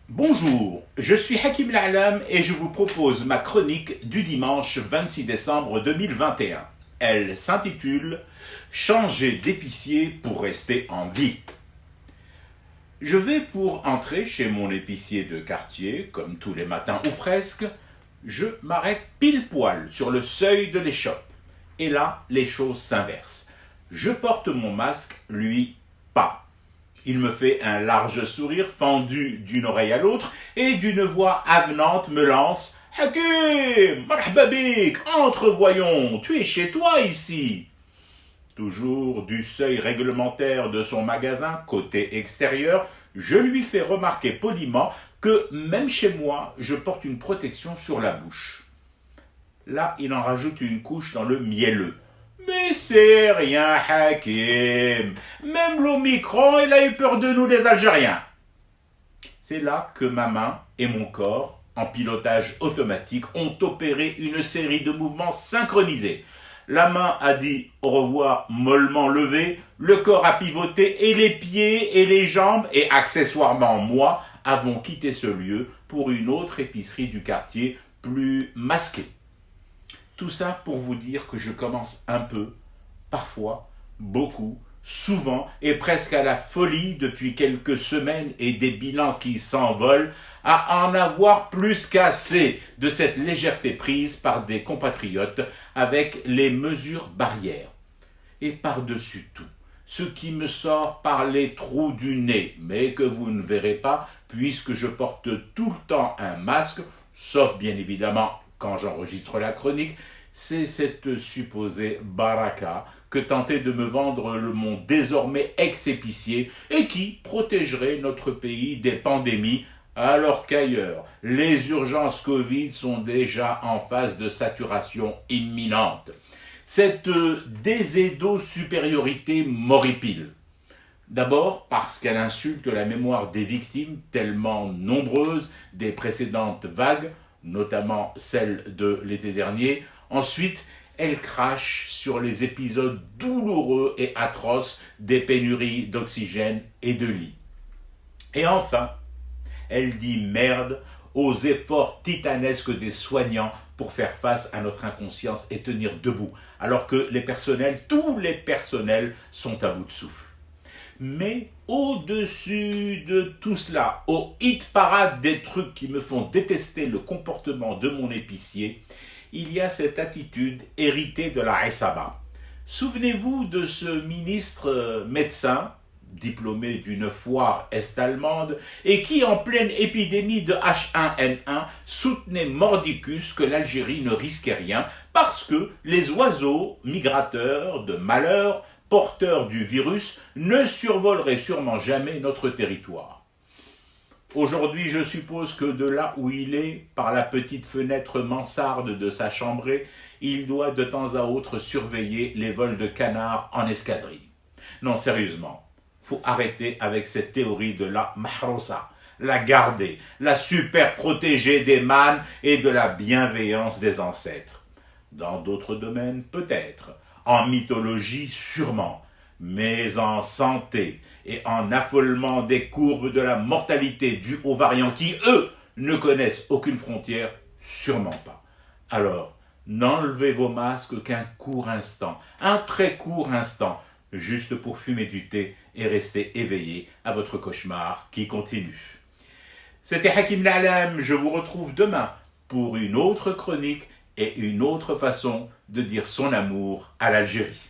Bonjour, je suis Hakim L'Alam et je vous propose ma chronique du dimanche 26 décembre 2021. Elle s'intitule « Changer d'épicier pour rester en vie ». Je vais pour entrer chez mon épicier de quartier, comme tous les matins ou presque. Je m'arrête pile poil sur le seuil de l'échoppe. Et là, les choses s'inversent. Je porte mon masque, lui, pas. Il me fait un large sourire fendu d'une oreille à l'autre et d'une voix avenante me lance « Hakim, marhaba bik, entre voyons, tu es chez toi ici !» Toujours du seuil réglementaire de son magasin, côté extérieur, je lui fais remarquer poliment que même chez moi, je porte une protection sur la bouche. Là, il en rajoute une couche dans le mielleux. Mais c'est rien, Hakim. Même l'Omicron, il a eu peur de nous, les Algériens. C'est là que ma main et mon corps, en pilotage automatique, ont opéré une série de mouvements synchronisés. La main a dit au revoir mollement levé, le corps a pivoté et les pieds et les jambes, et accessoirement moi, avons quitté ce lieu pour une autre épicerie du quartier plus masquée. Tout ça pour vous dire que je commence un peu, parfois, beaucoup, souvent et presque à la folie depuis quelques semaines et des bilans qui s'envolent, à en avoir plus qu'assez de cette légèreté prise par des compatriotes avec les mesures barrières. Et par-dessus tout, ce qui me sort par les trous du nez, mais que vous ne verrez pas puisque je porte tout le temps un masque, sauf bien évidemment quand j'enregistre la chronique, c'est cette supposée baraka que tentait de me vendre mon désormais ex-épicier et qui protégerait notre pays des pandémies alors qu'ailleurs, les urgences Covid sont déjà en phase de saturation imminente. Cette désédo-supériorité m'horripile. D'abord parce qu'elle insulte la mémoire des victimes tellement nombreuses des précédentes vagues, notamment celle de l'été dernier. Ensuite, elle crache sur les épisodes douloureux et atroces des pénuries d'oxygène et de lits. Et enfin, elle dit merde aux efforts titanesques des soignants pour faire face à notre inconscience et tenir debout, alors que les personnels, tous les personnels, sont à bout de souffle. Mais au-dessus de tout cela, au hit parade des trucs qui me font détester le comportement de mon épicier, il y a cette attitude héritée de la Essaba. Souvenez-vous de ce ministre médecin, diplômé d'une foire est-allemande, et qui, en pleine épidémie de H1N1, soutenait mordicus que l'Algérie ne risquait rien parce que les oiseaux migrateurs de malheur porteurs du virus ne survoleraient sûrement jamais notre territoire. Aujourd'hui, je suppose que de là où il est, par la petite fenêtre mansarde de sa chambrée, il doit de temps à autre surveiller les vols de canards en escadrille. Non, sérieusement, faut arrêter avec cette théorie de la mahrousa, la gardée, la super protégée des mânes et de la bienveillance des ancêtres. Dans d'autres domaines, peut-être, en mythologie sûrement, mais en santé et en affolement des courbes de la mortalité dues aux variants qui, eux, ne connaissent aucune frontière, sûrement pas. Alors, n'enlevez vos masques qu'un court instant, un très court instant, juste pour fumer du thé et rester éveillé à votre cauchemar qui continue. C'était Hakim L'Alam, je vous retrouve demain pour une autre chronique et une autre façon de dire son amour à l'Algérie.